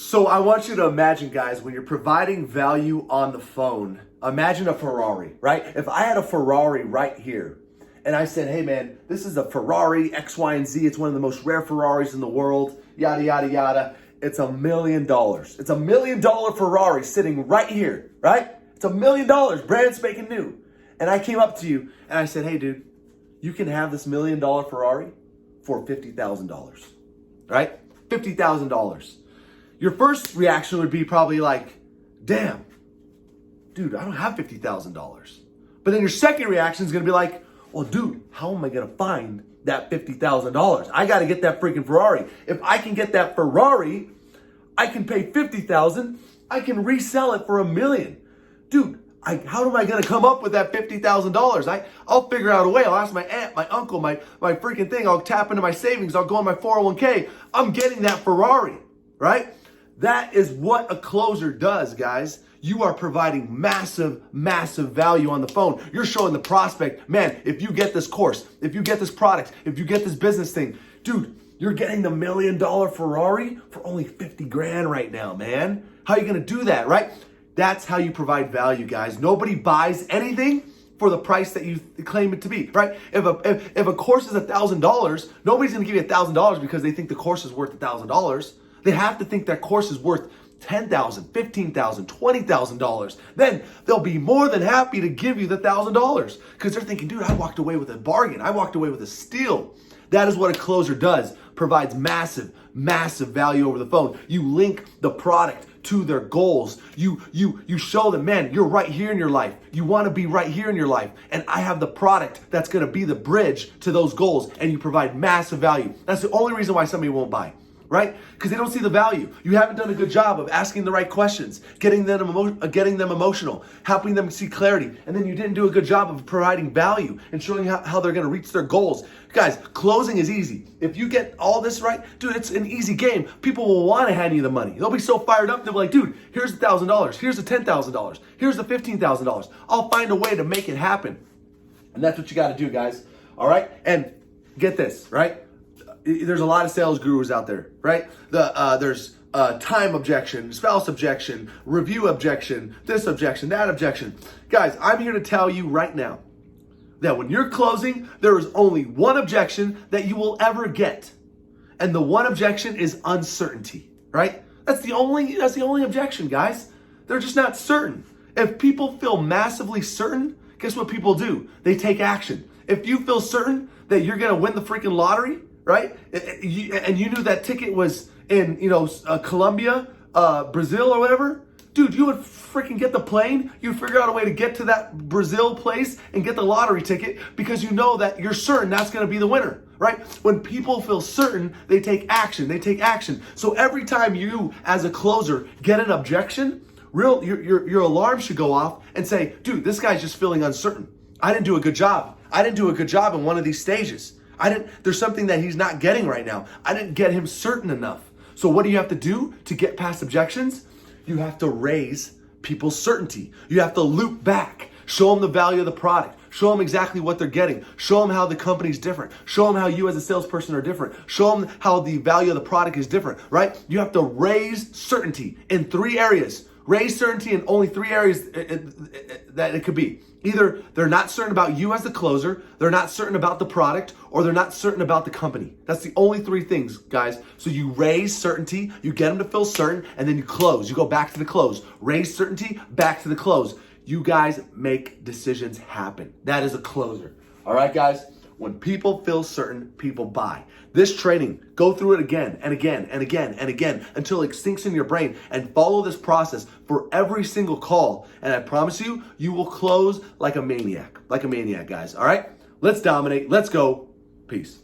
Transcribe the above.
So I want you to imagine, guys, when you're providing value on the phone, imagine a Ferrari, right? If I had a Ferrari right here and I said, hey man, this is a Ferrari X, Y, and Z. It's one of the most rare Ferraris in the world, yada, yada, yada. It's $1 million. It's $1 million Ferrari sitting right here, right? It's $1 million, brand spanking new. And I came up to you and I said, hey dude, you can have this $1 million Ferrari for $50,000, right? $50,000. Your first reaction would be probably like, damn, dude, I don't have $50,000. But then your second reaction is gonna be like, well, dude, how am I gonna find that $50,000? I gotta get that freaking Ferrari. If I can get that Ferrari, I can pay $50,000, I can resell it for $1 million. Dude, how am I gonna come up with that $50,000? I'll figure out a way. I'll ask my aunt, my uncle, my freaking thing. I'll tap into my savings. I'll go on my 401k. I'm getting that Ferrari, right? That is what a closer does, guys. You are providing massive, massive value on the phone. You're showing the prospect, man, if you get this course, if you get this product, if you get this business thing, dude, you're getting the $1 million Ferrari for only 50 grand right now, man. How are you gonna do that, right? That's how you provide value, guys. Nobody buys anything for the price that you claim it to be, right? If a course is $1,000, nobody's gonna give you $1,000 because they think the course is worth $1,000. They have to think that course is worth $10,000, $15,000, $20,000. Then they'll be more than happy to give you the $1,000 because they're thinking, dude, I walked away with a bargain. I walked away with a steal. That is what a closer does. Provides massive, massive value over the phone. You link the product to their goals. You show them, man, you're right here in your life. You want to be right here in your life. And I have the product that's going to be the bridge to those goals. And you provide massive value. That's the only reason why somebody won't buy. Right? Because they don't see the value. You haven't done a good job of asking the right questions, getting them emotional, helping them see clarity, and then you didn't do a good job of providing value and showing how they're going to reach their goals. Guys, closing is easy. If you get all this right, dude, it's an easy game. People will want to hand you the money. They'll be so fired up. They'll be like, dude, here's $1,000. Here's the $10,000. Here's the $15,000. I'll find a way to make it happen. And that's what you got to do, guys. All right? And get this, right? There's a lot of sales gurus out there, right? There's time objection, spouse objection, review objection, this objection, that objection. Guys, I'm here to tell you right now that when you're closing, there is only one objection that you will ever get. And the one objection is uncertainty, right? That's the only objection, guys. They're just not certain. If people feel massively certain, guess what people do? They take action. If you feel certain that you're gonna win the freaking lottery, right? And you knew that ticket was in, Colombia, Brazil or whatever, dude, you would freaking get the plane. You'd figure out a way to get to that Brazil place and get the lottery ticket because you know that you're certain that's going to be the winner, right? When people feel certain, they take action. They take action. So every time you, as a closer, get an objection, your alarm should go off and say, dude, this guy's just feeling uncertain. I didn't do a good job. I didn't do a good job in one of these stages. There's something that he's not getting right now. I didn't get him certain enough. So what do you have to do to get past objections? You have to raise people's certainty. You have to loop back, show them the value of the product, show them exactly what they're getting, show them how the company's different, show them how you as a salesperson are different, show them how the value of the product is different, right? You have to raise certainty in 3 areas. Raise certainty in only 3 areas that it could be. Either they're not certain about you as the closer, they're not certain about the product, or they're not certain about the company. That's the only 3 things, guys. So you raise certainty, you get them to feel certain, and then you close. You go back to the close. Raise certainty, back to the close. You guys make decisions happen. That is a closer. All right, guys? When people feel certain, people buy. This training, go through it again and again and again and again until it sinks in your brain, and follow this process for every single call. And I promise you, you will close like a maniac, guys. All right? Let's dominate. Let's go. Peace.